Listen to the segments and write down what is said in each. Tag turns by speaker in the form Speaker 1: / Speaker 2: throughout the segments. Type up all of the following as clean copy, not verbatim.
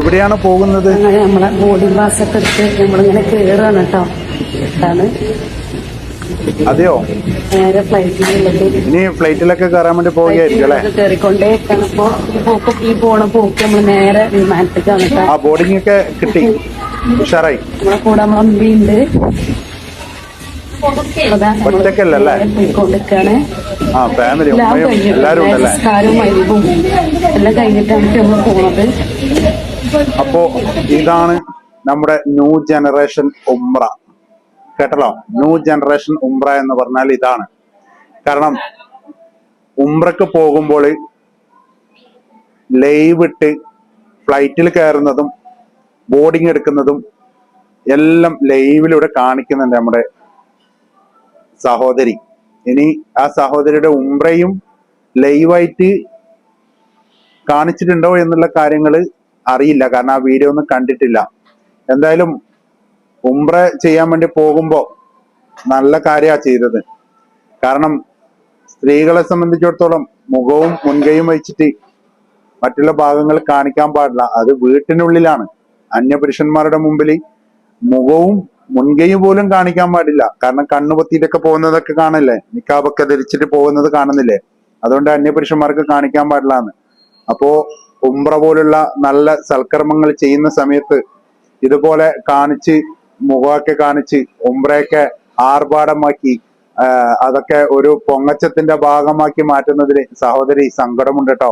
Speaker 1: എവിടെയാണ് പോകുന്നത്?
Speaker 2: അങ്ങനെ നമ്മളെ ബോർഡിംഗ് പാസ് ഒക്കെ എടുത്ത് നമ്മളിങ്ങനെ കേറാണ് കേട്ടോ.
Speaker 1: അതെയോ?
Speaker 2: നേരെ ഫ്ലൈറ്റിലുള്ളത്.
Speaker 1: ഇനി ഫ്ലൈറ്റിലൊക്കെ കയറാൻ വേണ്ടി പോവുകയായിരിക്കും അല്ലെ?
Speaker 2: കയറിക്കൊണ്ടേ ഇരിക്കണപ്പോ ഈ പോണ പോക്ക് നമ്മള് നേരെ വിമാനത്തേക്കാണ് കേട്ടോ.
Speaker 1: ആ ബോർഡിംഗ് ഒക്കെ കിട്ടി, ഉഷാറായി.
Speaker 2: നമ്മളെ കൂടെ നമ്മളെ അമ്പിയുണ്ട്.
Speaker 1: ഒറ്റക്കല്ലേ?
Speaker 2: പോയിക്കൊണ്ടിരിക്കാണ്.
Speaker 1: ആ ഫാമിലി എല്ലാരും ഉണ്ടല്ലേ?
Speaker 2: നമസ്കാരവും മരിവും എല്ലാം കഴിഞ്ഞിട്ടാണ് നമ്മൾ പോണത്.
Speaker 1: അപ്പോ ഇതാണ് നമ്മുടെ ന്യൂ ജനറേഷൻ ഉംറ. കേട്ടല്ലോ, ന്യൂ ജനറേഷൻ ഉംറ എന്ന് പറഞ്ഞാൽ ഇതാണ്. കാരണം ഉംറക്ക് പോകുമ്പോൾ ലൈവ് ഇട്ട് ഫ്ലൈറ്റിൽ കയറുന്നതും ബോർഡിങ് എടുക്കുന്നതും എല്ലാം ലൈവിലൂടെ കാണിക്കുന്നുണ്ട് നമ്മുടെ സഹോദരി. ഇനി ആ സഹോദരിയുടെ ഉംറയും ലൈവായിട്ട് കാണിച്ചിട്ടുണ്ടോ എന്നുള്ള കാര്യങ്ങൾ അറിയില്ല, കാരണം ആ വീഡിയോ ഒന്നും കണ്ടിട്ടില്ല. എന്തായാലും ഉംറ ചെയ്യാൻ വേണ്ടി പോകുമ്പോൾ നല്ല കാര്യമാണ് ചെയ്തത്. കാരണം സ്ത്രീകളെ സംബന്ധിച്ചിടത്തോളം മുഖവും മുൻകൈയും വെച്ചിട്ട് മറ്റുള്ള ഭാഗങ്ങൾ കാണിക്കാൻ പാടില്ല. അത് വീട്ടിനുള്ളിലാണ്. അന്യപുരുഷന്മാരുടെ മുമ്പിൽ മുഖവും മുൻകൈയും പോലും കാണിക്കാൻ പാടില്ല. കാരണം കണ്ണുപൊത്തിയിട്ടൊക്കെ പോകുന്നതൊക്കെ കാണല്ലേ, നിക്കാബൊക്കെ ധരിച്ചിട്ട് പോകുന്നത് കാണുന്നില്ലേ? അതുകൊണ്ട് അന്യപുരുഷന്മാർക്ക് കാണിക്കാൻ പാടില്ലാന്ന്. അപ്പോ ഉംറ പോലുള്ള നല്ല സൽക്കർമ്മങ്ങൾ ചെയ്യുന്ന സമയത്ത് ഇതുപോലെ കാണിച്ച് മുഖമൊക്കെ കാണിച്ച് ഉംറയൊക്കെ ആർഭാടമാക്കി അതൊക്കെ ഒരു പൊങ്ങച്ചത്തിന്റെ ഭാഗമാക്കി മാറ്റുന്നതിൽ സഹോദരി സങ്കടമുണ്ട് കേട്ടോ.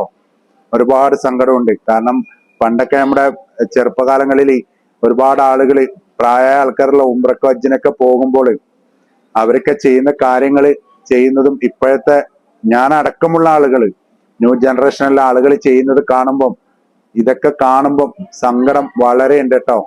Speaker 1: ഒരുപാട് സങ്കടമുണ്ട്. കാരണം പണ്ടൊക്കെ നമ്മുടെ ചെറുപ്പകാലങ്ങളിൽ ഒരുപാട് ആളുകൾ, പ്രായമായ ആൾക്കാരുള്ള ഉംറക്ക് ഹജ്ജിനൊക്കെ പോകുമ്പോൾ അവരൊക്കെ ചെയ്യുന്ന കാര്യങ്ങൾ ചെയ്യുന്നതും ഇപ്പോഴത്തെ ഞാൻ അടക്കമുള്ള ആളുകൾ, ന്യൂ ജനറേഷനിലെ ആളുകൾ ചെയ്യുന്നത് കാണുമ്പം, ഇതൊക്കെ കാണുമ്പം സങ്കടം വളരെ ഉണ്ട് കേട്ടോ.